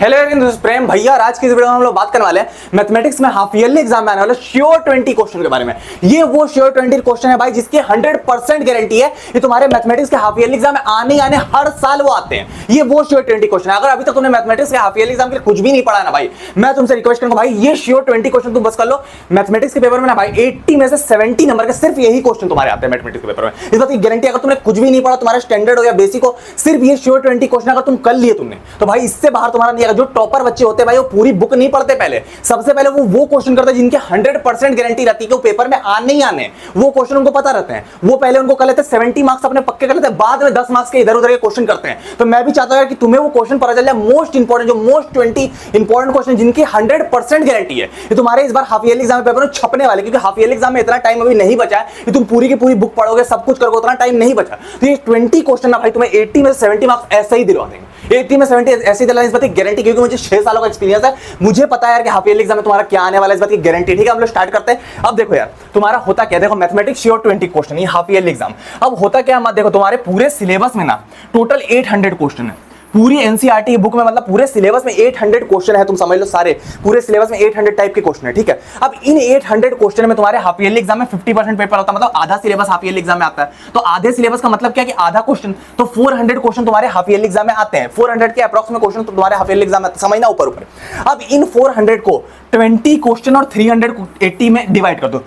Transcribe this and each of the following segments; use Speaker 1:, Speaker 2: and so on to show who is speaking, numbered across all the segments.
Speaker 1: Hello this is प्रेम भैया। आज की इस वीडियो में हम लोग बात करने वाले हैं मैथमेटिक्स में हाफ ईयरली एग्जाम में आने वाले श्योर 20 क्वेश्चन के बारे में। ये वो श्योर 20 क्वेश्चन है भाई जिसकी 100% गारंटी है कि तुम्हारे मैथमेटिक्स के हाफ ईयरली एग्जाम में आने हर साल वो आते हैं। ये वो श्योर 20 क्वेश्चन है। अगर अभी तक तुमने मैथमेटिक्स के हाफ ईयरली एग्जाम के लिए कुछ भी नहीं पढ़ा ना भाई, मैं तुमसे रिक्वेस्ट करूंगा भाई ये श्योर 20 क्वेश्चन तुम बस कर लो। मैथमेटिक्स के पेपर में ना भाई 80 में से 70 नंबर के सिर्फ यही क्वेश्चन तुम्हारे आते हैं मैथमेटिक्स के पेपर में। इस बात की गारंटी, अगर तुमने कुछ भी नहीं पढ़ा, तुम्हारा स्टैंडर्ड हो या बेसिक हो, सिर्फ ये श्योर 20 क्वेश्चन अगर तुम कर लिए तुमने तो भाई इससे बाहर तुम्हारा नहीं आएगा। जो टॉपर बच्चे होते हैं भाई वो पूरी बुक नहीं पढ़ते, पहले सबसे पहले वो क्वेश्चन करते हैं जिनके 100% गारंटी रहती है कि वो पेपर में आने ही आने, वो क्वेश्चन उनको पता रहते हैं। वो पहले उनको कर लेते हैं 70 मार्क्स अपने पक्के कर लेते हैं, बाद में 10 मार्क्स के इधर उधर के क्वेश्चन करते हैं। तो मैं भी चाहता हूं कि तुम्हें वो क्वेश्चन पता चल जाए मोस्ट इंपॉर्टेंट, जो मोस्ट 20 इंपॉर्टेंट क्वेश्चन जिनकी 100% गारंटी है। ये तुम्हारे इस बार हाफ ईयरली एग्जाम पेपर में छपने वाले, क्योंकि हाफ ईयरली एग्जाम में इतना टाइम अभी नहीं बचा है कि तुम पूरी की पूरी बुक पढ़ोगे, सब कुछ करोगे, उतना टाइम नहीं बचा। तो ये 20 क्वेश्चन ना भाई तुम्हें 80 में 70 मार्क्स ऐसे ही दिलवा देंगे। 80 में 70 ऐसे ही दिलाने, इस बात की गारंटी, क्योंकि मुझे 6 सालों का एक्सपीरियंस है। मुझे पता है यार कि हाफ ईयरली एग्जाम में तुम्हारा क्या आने वाला है, इस बात की गारंटी। ठीक है, हम लोग स्टार्ट करते हैं। अब देखो यार तुम्हारा होता क्या, देखो मैथमेटिक्स श्योर 20 क्वेश्चन, ये हाफ ईयरली एग्जाम। अब होता क्या मत देखो, तुम्हारे पूरे सिलेबस में ना टोटल 800 क्वेश्चन है। पूरी एनसीईआरटी बुक में, मतलब पूरे सिलेबस में 800 क्वेश्चन है। तुम समझ लो सारे पूरे सिलेबस में 800 टाइप के क्वेश्चन है। ठीक है, अब इन 800 क्वेश्चन में तुम्हारे हाफ ईयरली एग्जाम में 50% पेपर होता है, मतलब आधा सिलेबस हाफ ईयरली एग्जाम में आता है। तो आधे सिलेबस का मतलब क्या कि आधा क्वेश्चन, तो 400 क्वेश्चन तुम्हारे हाफ ईयरली एग्जाम में आते हैं। 400 के अप्रॉक्स क्वेश्चन तुम्हारे हाफ ईयरली एग्जाम में आते हैं, समझना ऊपर ऊपर। अब इन 400 को 20 क्वेश्चन और 300 को 80 में डिवाइड कर दो।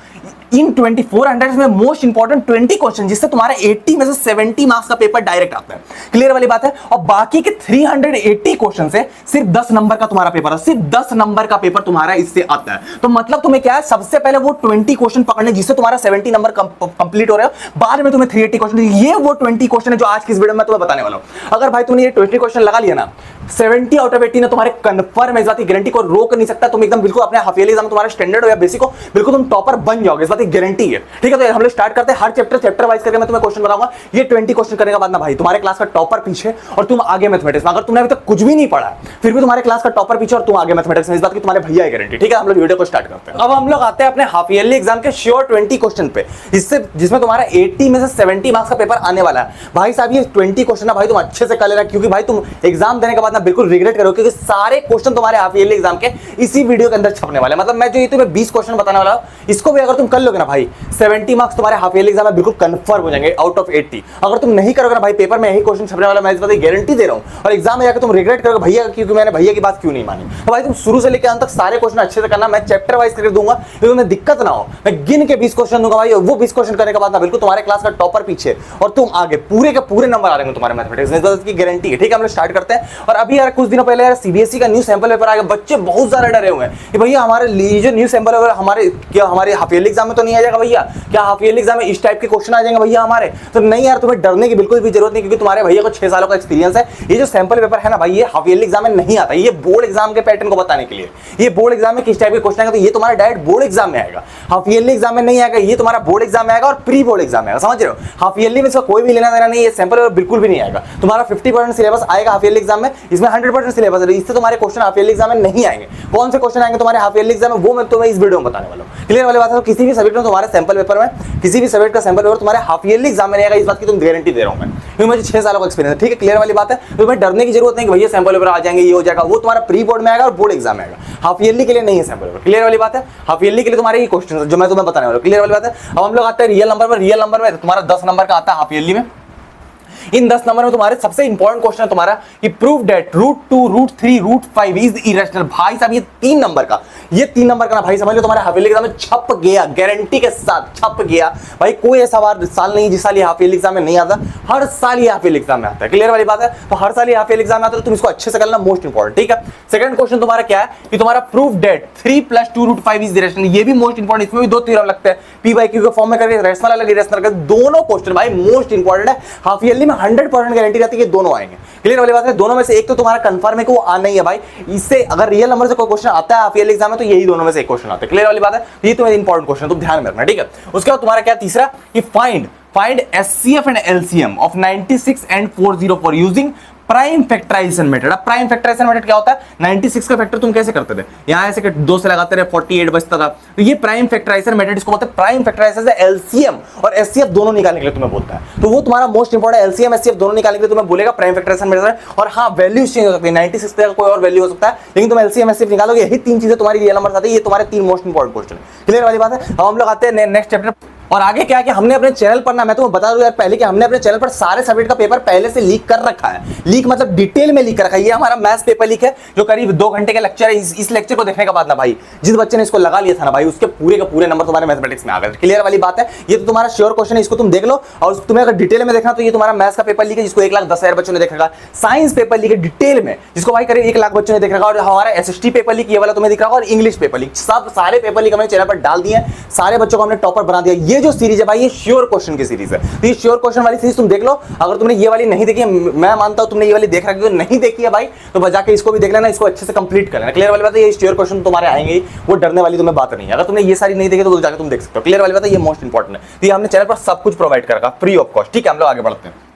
Speaker 1: इन 400 में मोस्ट इंपॉर्टेंट 20 क्वेश्चन, जिससे तुम्हारे 80 में से 70 मार्क्स का पेपर डायरेक्ट आता है। क्लियर वाली बात है। और बाकी के 380 क्वेश्चन से सिर्फ 10 नंबर का तुम्हारा पेपर है, सिर्फ 10 नंबर का पेपर तुम्हारा इससे आता है। तो मतलब तुम्हें क्या है, सबसे पहले वो 20 क्वेश्चन पकड़ने जिससे तुम्हारा 70 नंबर कंप्लीट हो रहे हो, बाद में तुम्हें 380 क्वेश्चन। ये वो 20 क्वेश्चन है जो आज की इस वीडियो में तुम्हें बताने वाला हूं। अगर भाई तुमने ये 20 क्वेश्चन लगा लिया ना, 70 आउट ऑफ 80 ने तुम्हारे कन्फर्म है, इस बात की गारंटी को रोक नहीं सकता। तुम एकदम बिल्कुल अपने हाफ ईयरली एग्जाम में तुम्हारा स्टैंडर्ड हो या बेसिक हो, बिल्कुल तुम टॉपर बन जाओगे, इस बात की गारंटी है। ठीक है, तो हम लोग स्टार्ट करते हैं। हर चैप्टर वाइज करके मैं तुम्हें क्वेश्चन बताऊंगा। ये 20 क्वेश्चन करने के बाद ना भाई तुम्हारे क्लास का टॉपर पीछे और तुम आगे मैथमेटिक्स में। अगर तुमने अभी तक कुछ भी नहीं पढ़ा फिर भी तुम्हारे क्लास का टॉपर पीछे और तुम आगे मैथमेटिक्स में, इस बात की तुम्हारे भैया है गारंटी। ठीक है, हम लोग वीडियो को स्टार्ट करते हैं। अब हम लोग आते हैं अपने हाफ ईयरली एग्जाम के श्योर 20 क्वेश्चन पे, जिसमें तुम्हारा 80 में से 70 मार्क्स का पेपर आने वाला है। भाई साहब ये 20 क्वेश्चन ना भाई तुम अच्छे से कर लेना, क्योंकि भाई तुम एग्जाम देने के बाद ना बिल्कुल रिग्रेट करो, क्योंकि सारे क्वेश्चन तुम्हारे हाफ ईयरली एग्जाम के इसी वीडियो के अंदर छपने वाले। मतलब मैं जो ये तुम्हें 20 क्वेश्चन बताने वाला हूं, इसको भी अगर तुम कर लोगे ना भाई 70 मार्क्स तुम्हारे हाफ ईयरली एग्जाम में बिल्कुल कंफर्म हो जाएंगे आउट ऑफ 80। अगर तुम नहीं करोगे ना भाई पेपर में यही क्वेश्चन छपने वाला, मैं इस बात की गारंटी दे रहा हूं। और एग्जाम में जाकर तुम रिग्रेट करोगे भैया, क्योंकि मैंने भैया की बात क्यों नहीं मानी। तो भाई तुम शुरू से लेकर अंत तक सारे क्वेश्चन अच्छे से करना। मैं चैप्टर वाइज करके दूंगा, तुम्हें दिक्कत ना हो। मैं गिन के 20 क्वेश्चन दूंगा भाई, वो 20 क्वेश्चन करने के बाद ना बिल्कुल तुम्हारे क्लास का टॉपर पीछे और तुम आगे, पूरे के पूरे नंबर आ रहे हैं तुम्हारे मैथमेटिक्स में, इस बात की गारंटी है। ठीक है, हम लोग स्टार्ट करते हैं। और अभी यार कुछ दिनों पहले यार सीबीएसई का न्यू सैंपल पेपर आ गया। बच्चे बहुत ज्यादा डरे हुए हैं कि भैया हमारे जो न्यू सैंपल पेपर हमारे हाफ ईयरली एग्जाम में तो नहीं आ जाएगा भैया, क्या हाफ ईयरली एग्जाम में इस टाइप के क्वेश्चन आ जाएंगे भैया हमारे। तो नहीं यार, तुम्हें डरने की बिल्कुल भी जरूरत नहीं, क्योंकि तुम्हारे भैया को 6 सालों का एक्सपीरियंस है। ये जो सैंपल पेपर है ना भाई, ये हाफ ईयरली एग्जाम में नहीं आता, ये बोर्ड एग्जाम के पैटर्न को बताने के लिए। ये बोर्ड एग्जाम में किस टाइप के क्वेश्चन आएगा, तो ये तुम्हारा डायरेक्ट बोर्ड एग्जाम में आएगा, हाफ ईयरली एग्जाम में नहीं आएगा। ये तुम्हारा बोर्ड एग्जाम में आएगा और प्री बोर्ड एग्जाम में आएगा, समझ रहे हो। हाफ ईयरली में इसका कोई भी लेना देना नहीं, ये सैंपल पेपर बिल्कुल भी नहीं आएगा। तुम्हारा 50% सिलेबस आएगा हाफ ईयरली एग्जाम में, इसमें 100% सिलेबस है, इससे तुम्हारे क्वेश्चन हाफ ईयरली एग्जाम में नहीं आएंगे। कौन से क्वेश्चन आएंगे तुम्हारे हाफ ईयरली एग्जाम में, वो मैं तुम्हें इस वीडियो में बताने वाला हूं। क्लियर वाली बात है। किसी भी सब्जेक्ट में तुम्हारे सैंपल पेपर में, किसी भी सब्जेक्ट का सैंपल पेपर तुम्हारे हाफ ईयरली एग्जाम में नहीं आएगा, इस बात की तुम गारंटी दे रहा हूं मैं, क्योंकि मुझे 6 सालों का एक्सपीरियंस है। ठीक है, क्लियर वाली बात है। तो तुम्हें डरने की जरूरत नहीं कि भैया सैंपल पेपर आ जाएंगे, ये हो जाएगा, वो तुम्हारा प्री बोर्ड में आएगा और बोर्ड एग्जाम में आएगा। हाफ ईयरली के लिए नहीं है सैंपल पेपर। क्लियर वाली बात है। हाफ ईयरली के लिए तुम्हारे ये क्वेश्चन जो मैं तुम्हें बताने वाला हूं, क्लियर वाली बात है। अब हम लोग आते हैं रियल नंबर पर। रियल नंबर में तुम्हारा 10 नंबर का आता है हाफ ईयरली में। इन 10 नंबर में तुम्हारे सबसे इंपॉर्टेंट क्वेश्चन है तुम्हारा कि प्रूव दैट √2 √3 √5 इज इरेशनल। भाई साहब ये 3 नंबर का, ये 3 नंबर का ना भाई समझ लो तुम्हारे हाफ ईयरली एग्जाम में छप गया, गारंटी के साथ छप गया भाई। कोई ऐसा साल नहीं जिस साल ये हाफ ईयरली एग्जाम में नहीं आता, हर साल ये हाफ ईयरली एग्जाम में आता है। क्लियर वाली बात है। तो हर साल ये हाफ ईयरली एग्जाम में आता है, तो तुम इसको अच्छे से करना, मोस्ट इंपॉर्टेंट। ठीक है, सेकंड क्वेश्चन तुम्हारा क्या है कि तुम्हारा प्रूव दैट 3 + 2 √5 इज इरेशनल। ये भी मोस्ट इंपॉर्टेंट, इसमें भी 2 थ्योरम लगते हैं, पी बाई क्यू के फॉर्म में करके, रेशनल अलग इरेशनल का। दोनों क्वेश्चन भाई मोस्ट इंपॉर्टेंट है। हाफ ईयरली में 100% गारंटी रहती है कि दोनों आएंगे। क्लियर वाली बात है। दोनों में से एक तो तुम्हारा कंफर्म है कि वो आना ही है भाई। इससे अगर रियल नंबर से कोई क्वेश्चन आता है हाफ ईयरली एग्जाम में, तो यही दोनों में से एक क्वेश्चन आता है। क्लियर वाली बात है। ये तुम्हें इंपॉर्टेंट क्वेश्चन तुम ध्यान में रखना। ठीक है, उसके बाद तुम्हारा क्या तीसरा कि find SCF and LCM of 96 and 404 using prime factorisation method. अब प्राइम फैक्टराइजेशन मेथड क्या होता है, 96 का फैक्टर तुम कैसे करते थे, यहां ऐसे कि 2 से लगाते रहे 48 बचता था, तो ये प्राइम फैक्टराइजेशन मेथड इसको बोलते हैं। प्राइम फैक्टराइजेशन से एलसीएम और एचसीएफ दोनों निकालने के लिए तुम्हें बोलता है, तो वो तुम्हारा मोस्ट इंपोर्टेंट एलसीएम एचसीएफ दोनों निकालने के लिए तुम्हें बोलेगा प्राइम फैक्टराइजेशन मेथड। और हां वैल्यू चेंज हो सकती है, 96 पे कोई और वैल्यू हो सकता है, लेकिन तुम एलसीएम एचसीएफ निकालोगे, यही 3 चीजें तुम्हारी रियल नंबर आती है, ये तुम्हारे 3 मोस्ट इंपोर्टेंट क्वेश्चन है। क्लियर वाली बात है। अब हम लोग आते हैं नेक्स्ट चैप्टर। और आगे क्या है कि हमने अपने चैनल पर ना, मैं तुम्हें बता दूं यार पहले कि हमने अपने चैनल पर सारे सब्जेक्ट का पेपर पहले से लीक कर रखा है। लीक मतलब डिटेल में लीक कर रखा है। ये हमारा मैथ्स पेपर लीक है जो करीब 2 घंटे का लेक्चर है। इस लेक्चर को देखने के बाद ना भाई, जिस बच्चे ने इसको लगा लिया था ना भाई, उसके पूरे के पूरे नंबर तुम्हारे मैथमेटिक्स में आ गए। क्लियर वाली बात है। ये तो तुम्हारा श्योर क्वेश्चन है, इसको तुम देख लो। और तुम्हें अगर डिटेल में देखना तो ये तुम्हारा मैथ्स का पेपर लीक है जिसको 1,10,000 बच्चों ने देख रखा। साइंस पेपर लीक है डिटेल में जिसको भाई करीब 1 लाख बच्चों ने देख रखा। और हमारा एसएसटी पेपर लीक ये वाला तुम्हें दिख रहा और इंग्लिश पेपर लीक, सब सारे पेपर लीक हमने चैनल पर डाल दिए। सारे बच्चों को हमने टॉपर बना दिया। ये जो सीरीज है भाई, ये श्योर क्वेश्चन की सीरीज है। तो ये श्योर क्वेश्चन वाली सीरीज तुम देख लो। अगर तुमने ये वाली नहीं देखी है, मैं मानता हूं तुमने ये वाली देख रखी है, नहीं देखी है भाई तो जाके इसको भी देख लेना, इसको अच्छे से कंप्लीट कर लेना। क्लियर वाली बात है। ये श्योर क्वेश्चन तुम्हारे आएंगे, वो डरने वाली तुम्हें बात नहीं है। अगर तुमने ये सारी नहीं देखी तो जाकर तुम देख सकते हो। क्लियर वाली बात है। ये मोस्ट इंपॉर्टेंट है। तो ये हमने चैनल पर सब कुछ प्रोवाइड कर रखा फ्री ऑफ कॉस्ट। ठीक है, हम लोग आगे बढ़ते हैं।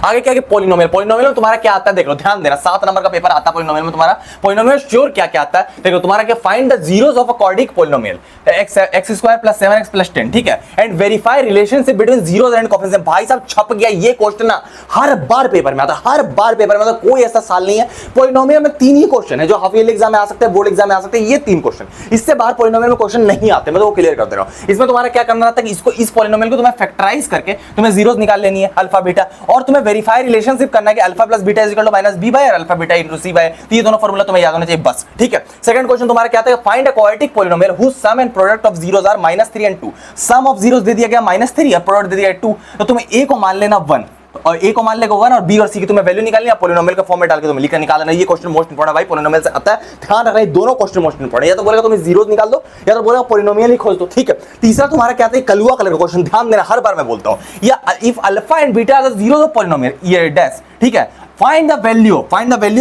Speaker 1: आगे क्या है कि पॉलिनोमियल। पॉलिनोमियल में तुम्हारा क्या आता है देख लो, ध्यान देना। 7 नंबर का पेपर आता है पॉलिनोमियल में तुम्हारा। पॉलिनोमियल श्योर क्या क्या आता है देखो तुम्हारा, क्या find the zeros of a quadric polynomial x² + 7x + 10। ठीक है, and verify relationship between zeros and coefficient. भाई साहब छप गया ये क्वेश्चन ना, हर बार पेपर में आता है, हर बार पेपर में आता है, कोई ऐसा साल नहीं है। पॉलिनोमियल में 3 ही क्वेश्चन है जो हाफ ईयरली एग्जाम में आ सकते हैं, बोर्ड एग्जाम में आ सकते हैं। ये 3 क्वेश्चन, इससे बाहर पॉलिनोमियल में क्वेश्चन नहीं आते। मैं तो वो क्लियर करते रहा हूं। इसमें तुम्हारा क्या करना रहता है कि इसको, इस पॉलिनोमियल को तुम्हें फैक्टराइज करके तुम्हें जीरोस निकाल लेनी है, अल्फा बीटा, और तुम्हें वेरीफाई रिलेशन करना है कि alpha plus beta is equal to minus B by alpha beta into C by. तो ये दोनों फार्मूला तुम्हें याद होना चाहिए बस। ठीक है। सेकंड क्वेश्चन तुम्हारा क्या आता है, find a quadratic polynomial whose sum and product of zeros are -3 और 2। सम ऑफ जीरोस दे दिया गया -3 और प्रोडक्ट दे दिया है 2, तो तुम्हें ए को मान लेना 1 और ए को मान लेगा 1 और बी और सी की तुम्हें वैल्यू निकालनी है। पॉलिनोमियल का फॉर्म में डाल के तुम्हें लिखकर निकाल लेना। ये क्वेश्चन मोस्ट इंपोर्टेंट भाई, पॉलिनोमियल से आता है, ध्यान रखना। ये दोनों क्वेश्चन मोस्ट इंपोर्टेंट। या तो बोलेगा तुम्हें जीरोस निकाल दो या तो बोलेगा पॉलिनोमियल ही खोज दो। ठीक है। तीसरा तुम्हारा क्या आता है, कलुआ कलर का क्वेश्चन, ध्यान देना, हर बार मैं बोलता हूं। या if alpha and beta are the zeros of polynomial, ये डैश। ठीक है, find the value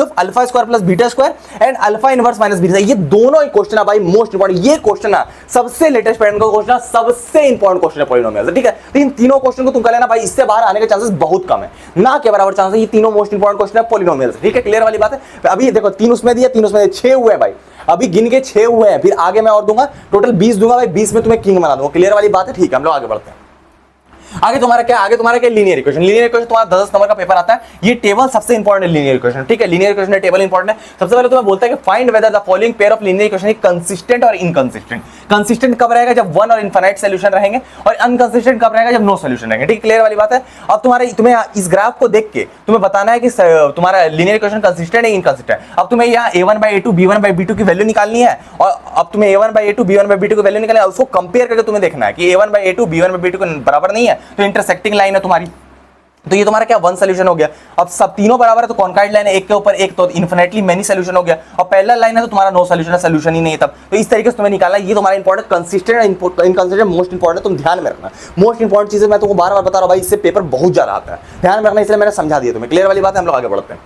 Speaker 1: of alpha square plus beta square and alpha inverse minus beta. ये दोनों ही क्वेश्चन है भाई मोस्ट इंपोर्टेंट। ये क्वेश्चन है सबसे लेटेस्ट पैटर्न का क्वेश्चन है, सबसे इंपोर्टेंट क्वेश्चन है पॉलिनोमियल से। ठीक है, तो इन तीनों क्वेश्चन को तुम कर लेना भाई, इससे बाहर आने के चांसेस बहुत कम है, ना के बराबर चांसेस। ये तीनों मोस्ट इंपोर्टेंट क्वेश्चन है पॉलिनोमियल से। ठीक है, क्लियर वाली बात है। अभी देखो 3 उसमें दिया, 3 उसमें 6 हुए भाई, अभी गिन के 6 हुए हैं, फिर आगे मैं और दूंगा, टोटल 20 दूंगा भाई, 20 में तुम्हें किंग बना दूंगा। क्लियर वाली बात है। ठीक है, हम लोग आगे बढ़ते हैं। आगे तुम्हारा क्या लीनियर इक्वेशन। लीनियर इक्वेशन तुम्हारा 10 नंबर का पेपर आता है। ये टेबल सबसे इंपॉर्टेंट है लीनियर इक्वेशन। ठीक है, लीनियर इक्वेशन टेबल इंपॉर्टेंट है। सबसे पहले तुम्हें बोलता है कि find whether the following pair of linear equation is consistent और इनकंसिस्टेंट। कंसिस्टेंट कब रहेगा, जब 1 और इनफाइनाइट सॉल्यूशन रहेंगे, और अनकंसिस्टेंट कब रहेगा, जब नो सॉल्यूशन रहेंगे। ठीक, क्लियर वाली बात है। अब तुम्हें इस ग्राफ को देख के तुम्हें बताना है कि तुम्हारा लीनियर इक्वेशन कंसिस्टेंट है इनकंसिस्टेंट। अब तुम्हें यहाँ a1/a2 b1/b2 की वैल्यू निकालनी है, और अब तुम्हें a1/a2 b1/b2 की वैल्यू निकालनी है, उसको कंपेयर करके तुम्हें देखना है कि a1/a2 b1/b2 के बराबर नहीं है, तो इंटरसेक्टिंग लाइन है तुम्हारी। तो ये तुम्हारा क्या 1 सॉल्यूशन हो गया। अब सब तीनों बराबर है तो कॉन्काइड लाइन है, एक के ऊपर एक, तो इन्फिनिटली मेनी सॉल्यूशन हो गया। और पहला लाइन है तो तुम्हारा नो सॉल्यूशन है, सॉल्यूशन ही नहीं है तब। तो इस तरीके से तुम्हें निकालना है। ये तुम्हारा इंपॉर्टेंट कंसिस्टेंट और इनकंसिस्टेंट मोस्ट इंपॉर्टेंट, तुम ध्यान में रखना। मोस्ट इंपॉर्टेंट चीजें मैं तुमको बार-बार बता रहा हूं भाई, इससे पेपर बहुत ज्यादा आता है, ध्यान में रखना, इसलिए मैंने समझा दिया तुम्हें। क्लियर वाली बात है। हम लोग आगे बढ़ते हैं।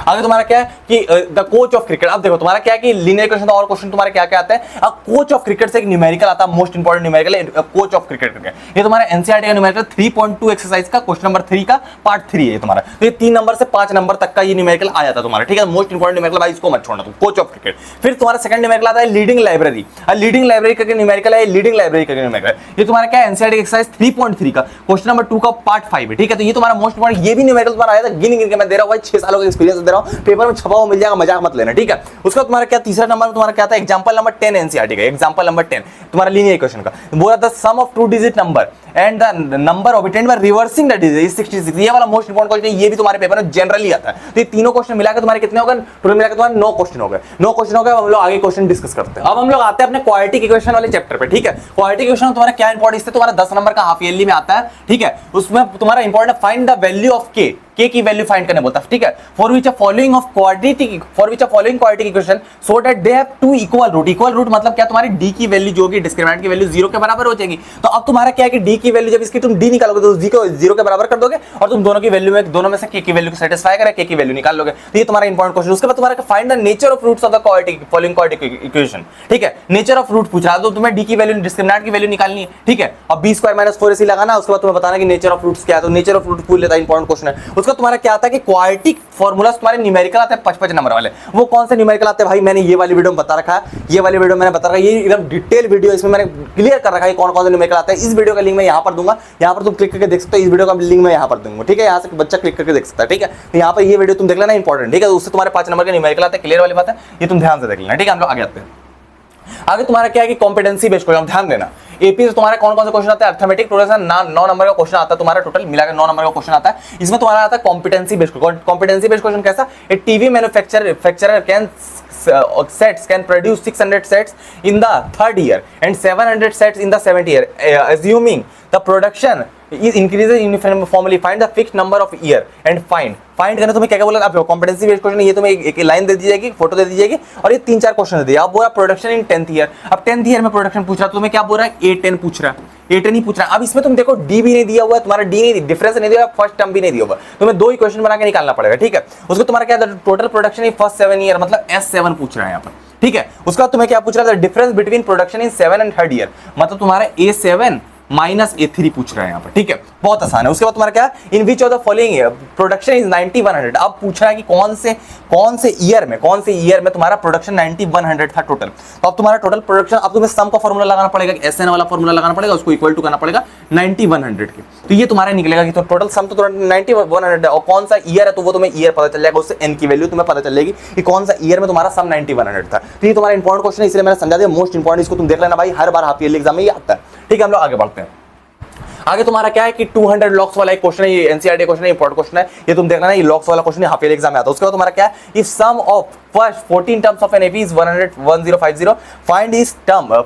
Speaker 1: आगे तुम्हारा क्या है कि द कोच ऑफ क्रिकेट। अब देखो तुम्हारा क्या है कि लीनियर इक्वेशन और क्वेश्चन तुम्हारा क्या क्या आता है। अब कोच ऑफ क्रिकेट से एक न्यूमेरिकल आता है, मोस्ट इंपोर्टेंट न्यूमेरिकल है कोच ऑफ क्रिकेट करके। ये तुम्हारा एनसीईआरटी का न्यूमेरिकल 3.2 एक्सरसाइज का क्वेश्चन नंबर 3 का पार्ट 3 है तुम्हारा। तो ये 3 नंबर से 5 नंबर तक का ये न्यूमेरिकल आ जाता है तुम्हारा। ठीक है, मोस्ट इंपोर्टेंट न्यूमेरिकल भाई, इसको मत छोड़ना तुम, कोच ऑफ क्रिकेट। फिर तुम्हारा सेकंड न्यूमेरिकल आता है लीडिंग लाइब्रेरी। लीडिंग लाइब्रेरी करके न्यूमेरिकल है, लीडिंग लाइब्रेरी करके न्यूमेरिकल। ये तुम्हारा क्या है एनसीईआरटी एक्सरसाइज 3.3 का क्वेश्चन नंबर 2 का पार्ट 5 है। ठीक है, तो ये तुम्हारा मोस्ट इंपोर्टेंट, ये भी न्यूमेरिकल तुम्हारा आया था, गिन गिन के मैं दे रहा हूं भाई, 6 सालों का एक्सपीरियंस दे रहा हूं, पेपर में छपा हुआ मिल जाएगा, मजाक मत लेना। ठीक है, उसका तुम्हारा क्या तीसरा नंबर में तुम्हारा क्या था, एग्जांपल नंबर 10 एनसीईआरटी का, एग्जांपल नंबर 10 तुम्हारा लीनियर इक्वेशन का बोला था, sum of 2 digit number and the number obtained by reversing the digit is 66। ये वाला मोस्ट इंपोर्टेंट क्वेश्चन, ये भी तुम्हारे पेपर में जनरली आता है। तो ये तीनों क्वेश्चन मिलाकर तुम्हारे कितने हो गए, टोटल मिलाकर तुम्हारे 9 क्वेश्चन हो गए। 9 क्वेश्चन हो गए। हम लोग आगे क्वेश्चन डिस्कस करते हैं। अब हम लोग आते हैं अपने क्वाड्रेटिक इक्वेशन वाले चैप्टर पे। ठीक है, क्वाड्रेटिक इक्वेशन तुम्हारा क्या इंपॉर्टेंट, इससे तुम्हारा 10 नंबर का हाफ ईयरली में आता है। ठीक है, उसमें तुम्हारा important find the value of K की वैल्यू फाइंड करने बोलता है। ठीक है, for which following quadratic equation so that they have 2 equal root. Equal root मतलब क्या, तुम्हारी डी की वैल्यू जो होगी डिस्क्रिमिनेंट की वैल्यू 0 के बराबर हो जाएगी। तो अब तुम्हारा क्या है कि डी की वैल्यू जब इसकी तुम डी निकालोगे तो जी को जीरो के बराबर कर दोगे और तुम दोनों की वैल्यू में दोनों में से के की वैल्यू को सेटिस्फाई करे के की वैल्यू निकाल लोगे। तो ये तुम्हारा इंपॉर्टेंट क्वेश्चन। उसके बाद तुम्हारा find the nature of roots of the following quadratic equation. ठीक है, नेचर ऑफ रूट पूछ रहा है तो तुम्हें डी की वैल्यू डिस्क्रिमिनेंट की वैल्यू निकालनी है। ठीक है, अब बी स्क्वायर माइनस 4ac लगाना, उसके बाद तुम्हें बताना कि नेचर ऑफ रूट्स क्या है। तो नेचर ऑफ रूट पूछ लेता है, इंपॉर्टेंट क्वेश्चन है। उसका तुम्हारा क्या आता है कि क्वाड्रेटिक फार्मूलास तुम्हारे न्यूमेरिकल आते हैं 55 नंबर वाले। वो कौन से न्यूमेरिकल आते हैं भाई, मैंने ये वाली वीडियो में बता रखा है, ये वाली वीडियो मैंने बता रखा है, ये एकदम डिटेल वीडियो इसमें मैंने क्लियर कर रखा है कौन कौन से न्यूमेरिकल आते हैं। इस वीडियो का लिंक मैं यहाँ पर दूंगा, यहाँ पर तुम क्लिक करके देख सकते हो। इस वीडियो का लिंक मैं यहाँ पर दूंगा। ठीक है, यहाँ से बच्चा क्लिक करके देख सकता है। ठीक है, तो यहाँ पर ये वीडियो तुम देख लेना, इंपॉर्टेंट। ठीक है, उससे तुम्हारे 5 नंबर के न्यूमेरिकल आते हैं, क्लियर वाली बात है, ये तुम ध्यान से देख लेना। ठीक है, हम लोग आगे आते हैं। आगे तुम्हारा क्या है कि कॉम्पिटेंसी बेस्ड क्वेश्चन, ध्यान देना। एपी से तुम्हारे कौन कौन से क्वेश्चन आते हैं, अर्थमेटिक प्रोग्रेशन 9 नंबर का क्वेश्चन आता है तुम्हारा, टोटल मिलाकर 9 नंबर का क्वेश्चन आता है। इसमें तुम्हारा आता है competency based. Competency based question कैसा, a TV manufacturer can sets can produce 600 sets in the third year and 700 sets in the seventh year, assuming the production is increases uniformly. Find the fixed number of year and find करना। तुम्हें क्या क्या बोला, अब competency based question, ये तुम्हें एक line दे दी जाएगी, फोटो दे दी जाएगी और ये 3-4 क्वेश्चन दे दिया। अब बोला प्रोडक्शन इन 10th ईयर। अब 10th ईयर में प्रोडक्शन पूछ रहा है, तुम्हें क्या बोल रहा है, A10 पूछ रहा है, A10 ही पूछ रहा है। अब इसमें तुम देखो डी भी नहीं दिया हुआ है, तुम्हारा डी नहीं, डिफरेंस नहीं दिया हुआ, फर्स्ट टर्म भी नहीं दिया हुआ, तुम्हें 2 इक्वेशन बना के निकालना पड़ेगा। ठीक है, उसको तुम्हारा क्या total production in first 7 year, मतलब S7 पूछ रहा है यहाँ पर। ठीक है, उसका बाद तुम्हें क्या पूछ रहा है, difference between production in 7 and 3rd year, मतलब तुम्हारा A7 माइनस A3 पूछ रहा है यहाँ पर। ठीक है, बहुत आसान है। उसके बाद तुम्हारा क्या, in which of the following production is 9100। अब पूछ रहा है कि कौन से ईयर में तुम्हारा प्रोडक्शन 9100 था टोटल। तो अब तुम्हारा टोटल प्रोडक्शन, अब तुम्हें सम का फॉर्मूला लगाना पड़ेगा, SN वाला फॉर्मूला लगाना पड़ेगा, उसको इक्वल टू करना पड़ेगा 9100 के। तो ये तुम्हारा निकलेगा कि तो टोटल सम तो 9100 और कौन सा ईयर है तो वो तुम्हें ईयर पता चल जाएगा, उससे n की वैल्यू तुम्हें पता चलेगी कि कौन सा ईयर में तुम्हारा सम 9100 था। तो ये तुम्हारा इंपॉर्टेंट क्वेश्चन है, इसलिए मैंने समझा दिया, मोस्ट इंपॉर्टेंट। इसको तुम देख लेना भाई, हर बार हाफ ईयरली एग्जाम में ये आता है। ठीक है, हम लोग आगे बढ़ते हैं। आगे तुम्हारा क्या है कि 200 लॉक्स वाला एक क्वेश्चन है, ये एनसीईआरटी क्वेश्चन है, इंपॉर्टेंट क्वेश्चन है, ये तुम देखना ना, ये लॉक्स वाला क्वेश्चन हाफ ईयर एग्जाम में आता है। उसके बाद तुम्हारा क्या है, if sum of first 14 terms of an AP is 1050,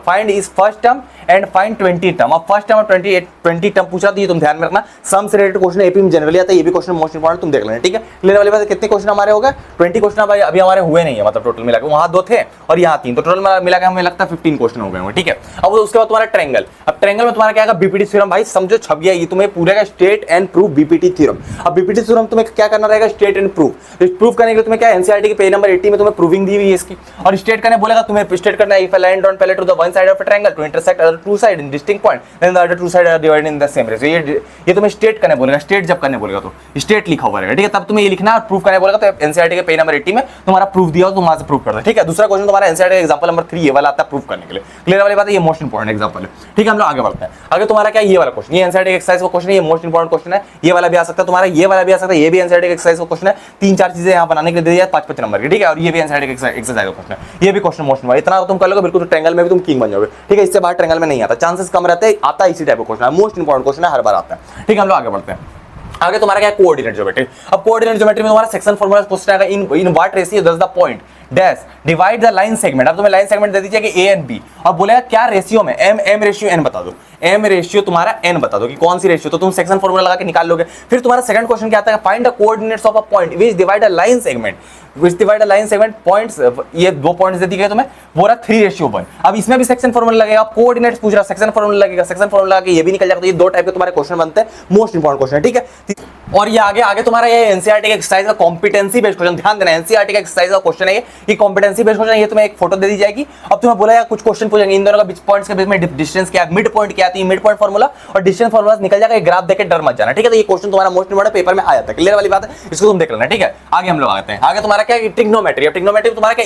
Speaker 1: find is first term and find 20 term. अब फर्स्ट टर्म और 20 टर्म पूछा, तो ये तुम ध्यान में रखना, सम से रिलेटेड क्वेश्चन एपी में जनरली आता है, ये भी क्वेश्चन मोस्ट इंपॉर्टेंट तुम देख लेना। ठीक है, क्लियर वाली बात है। कितने क्वेश्चन हमारे हो गए, 20 क्वेश्चन भाई अभी हमारे हुए नहीं है, मतलब टोटल मिला के वहां 2 थे और यहाँ 3, तो टोटल मिला के हमें लगता है 15 क्वेश्चन हो गए होंगे। ठीक है, अब उसके बाद तुम्हारा ट्रायंगल। अब ट्रायंगल में तुम्हारा क्या है, बीपीटी थ्योरम भाई समझो छप गया, ये तुम्हें पूरे का state and proof BPT theorem. अब बीपीटी थ्योरम तुम्हें क्या करना रहेगा, स्टेट एंड प्रूफ। प्रूफ करने के लिए तुम्हें क्या, एनसीईआरटी के पेज नंबर 80 में तुम्हें प्रूविंग दी हुई है इसकी, और स्टेट करने बोलेगा तुम्हें स्टेट करना है, if a line drawn parallel to the one side of a triangle to intersect other two side in distinct point then the other two side are divided in the same ratio. ये तुम्हें state करने बोलेगा, state जब करने बोलेगा तो state लिखा हुआ रहेगा। ठीक है, तब तुम्हें ये लिखना है, प्रूफ करने बोलेगा तो एनसीईआरटी के पेज नंबर 80 में तुम्हारा प्रूफ दिया हो तो वहां से प्रूफ कर दो। ठीक है, दूसरा क्वेश्चन तुम्हारा एनसीईआरटी का एग्जांपल नंबर 3 ये वाला आता है प्रूफ करने के लिए। क्लियर वाली बात है, ये मोस्ट इंपॉर्टेंट एग्जांपल है। ठीक है, हम लोग आगे बढ़ते हैं। आगे तुम्हारा क्या, ये वाला क्वेश्चन, ये एनसीईआरटी एक्सरसाइज का क्वेश्चन है, ये मोस्ट इंपॉर्टेंट क्वेश्चन है। ये वाला भी आ सकता है तुम्हारा, ये वाला भी आ सकता है, ये भी एनसीईआरटी एक्सरसाइज का क्वेश्चन है। 3-4 चीजें यहाँ बनाने के लिए दे दिया 5-5 नंबर की। ठीक है, और ये भी एनसीईआरटी एक्सरसाइज का क्वेश्चन है, ये भी क्वेश्चन मोस्ट इंपॉर्टेंट। इतना तुम कर लोगे बिल्कुल, तो ट्रायंगल में भी तुम किंग बन जाओगे। ठीक है, इससे बाहर ट्रायंगल में नहीं आता, चांसेस कम रहते हैं, आता इसी टाइप का क्वेश्चन है, मोस्ट इंपॉर्टेंट क्वेश्चन है, हर बार आता है। ठीक है, हम लोग आगे बढ़ते हैं। आगे तुम्हारा क्या है, कोऑर्डिनेट ज्योमेट्री। अब कोऑर्डिनेट ज्योमेट्री में तुम्हारा सेक्शन फार्मूला पूछना है, in what ratio does the point dash divide the line segment. अब तुम्हें लाइन सेगमेंट दे दीजिए कि ए एंड बी, और बोलेगा क्या रेशियो में, एम रेशियो एन बता दो, एम रेशियो तुम्हारा एन बता दो कि कौन सी रेशियो, तो तुम सेक्शन फार्मूला लगा के निकाल लोगे। फिर तुम्हारा सेकंड क्वेश्चन क्या आता है, find the coordinates of a point which divide a line segment, which divide a line segment points, ये 2 पॉइंट्स दे दिए गए तुम्हें, बोला 3:1। अब इसमें भी सेक्शन फार्मूला लगेगा, कोऑर्डिनेट्स पूछ रहा, सेक्शन फार्मूला लगेगा, सेक्शन फार्मूला लगा के ये भी निकल जाएगा। तो ये 2 टाइप के तुम्हारे क्वेश्चन बनते हैं, मोस्ट इंपॉर्टेंट क्वेश्चन है। ठीक है, और ये आगे तुम्हारा ये एनसीईआरटी का एक्सरसाइज का कॉम्पिटेंसी बेस्ड क्वेश्चन, ध्यान देना, एनसीईआरटी का एक्सरसाइज का क्वेश्चन है ये कॉम्पिटेंसी बेस्ड क्वेश्चन है। ये तुम्हें एक फोटो दे दी जाएगी, अब तुम्हें बोला कुछ क्वेश्चन पूछेंगे, इन दोनों का बीच पॉइंट्स के बीच में डिस्टेंस क्या है, मिड पॉइंट क्या है, मिड पॉइंट फार्मूला और डिस्टेंस फार्मूला निकल जाएगा, ग्राफ देख के डर मत जाना। ठीक है, तो ये क्वेश्चन तुम्हारा मोस्ट इंपॉर्टेंट पेपर में आ जाता है, क्लियर वाली बात है, इसको तुम देख लेना। ठीक है, आगे हम लोग आते हैं। आगे तुम्हारा क्या है, ट्रिग्नोमेट्री। अब ट्रिग्नोमेट्री तुम्हारा क्या,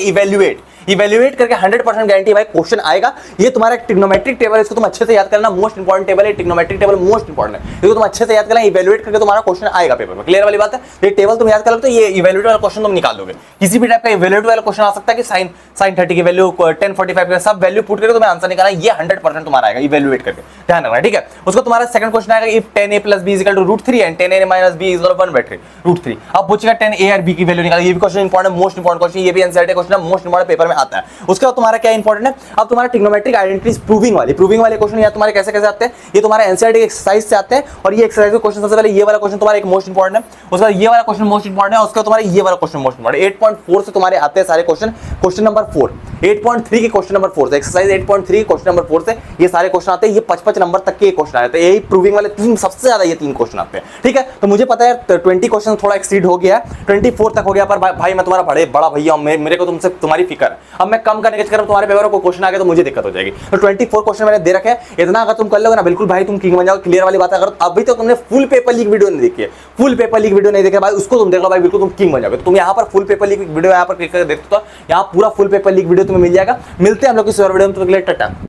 Speaker 1: इवैल्यूएट करके 100% गारंटी भाई क्वेश्चन आएगा। ये तुम्हारा ट्रिग्नोमेट्रिक टेबल, इसको तुम अच्छे से याद करना, मोस्ट इंपॉर्टेंट टेबल है, ट्रिग्नोमेट्रिक टेबल मोस्ट इंपॉर्टेंट है, इसको तुम अच्छे से याद करना, इवैल्यूएट करके तुम्हारा क्वेश्चन आएगा पेपर में, क्लियर वाली बात है। ये टेबल तुम याद कर लो तो ये इवैल्यूएट वाला क्वेश्चन तुम निकाल लोगे। किसी भी टाइप का इवैल्यूएट वाला क्वेश्चन आ सकता है कि sin 30 की वैल्यू 1045 का सब वैल्यू पुट करके तुम्हें आंसर निकालना, ये 100% तुम्हारा आएगा इवैल्यूएट करके, ध्यान रखना। ठीक है, उसको तुम्हारा सेकंड क्वेश्चन आएगा, if 10a + b = √3 and 10a - b = 1/3 √3। अब पूछेगा 10a और b की वैल्यू निकालो, ये भी question important, most important question, ये भी एनसीईआरटी क्वेश्चन है, मोस्ट इंपॉर्टेंट पेपर में आता है। उसके बाद तुम्हारा क्या इंपॉर्टेंट है, अब तुम्हारा ट्रिग्नोमेट्रिक आइडेंटिटीज प्रूविंग वाले क्वेश्चन या तुम्हारे कैसे कैसे आते हैं, ये तुम्हारे एनसीईआरटी एक्सरसाइज से आते हैं। और ये एक्सरसाइज के क्वेश्चन सबसे पहले ये वाला क्वेश्चन तुम्हारा एक मोस्ट इंपॉर्टेंट है, उसके बाद ये वाला क्वेश्चन मोस्ट इंपॉर्टेंट है, उसके बाद तुम्हारा ये वाला क्वेश्चन मोस्ट इंपॉर्टेंट 8.4 से तुम्हारे आते हैं सारे क्वेश्चन। क्वेश्चन नंबर 4 8.3 के क्वेश्चन नंबर 4 से, एक्सरसाइज 8.3 के क्वेश्चन नंबर 4 से ये सारे क्वेश्चन आते हैं। ये 55 नंबर तक के क्वेश्चन आते हैं। यही प्रूविंग वाले तीन सबसे ज्यादा ये तीन क्वेश्चन आते हैं, ठीक है। तो मुझे पता है 20 क्वेश्चन थोड़ा एक्सीड हो गया है, 24 तक हो गया, पर भाई मैं तुम्हारा बड़ा भैया हूं, मेरे को तुमसे तुम्हारी फिक्र है। अब मैं कम करने के चक्कर में तुम्हारे पेपर में कोई क्वेश्चन आ गया तो मुझे दिक्कत हो जाएगी। तो 24 क्वेश्चन मैंने दे रखे हैं, इतना अगर तुम कर लोगे ना बिल्कुल भाई तुम किंग बन जाओगे। क्लियर वाली बात है। अगर अभी तो तुमने फुल पेपर लीक वीडियो नहीं देखी है, फुल पेपर लीक वीडियो नहीं देखा भाई, उसको तुम देख लो भाई, बिल्कुल तुम किंग बन जाओगे। तुम यहाँ पर फुल पेपर लीक वीडियो यहाँ पर क्लिक करके देखते हो, यहाँ पूरा फुल पेपर लीक वीडियो तुम्हें मिल जाएगा। मिलते हैं हम लोग किसी और वीडियो में, तो टाटा।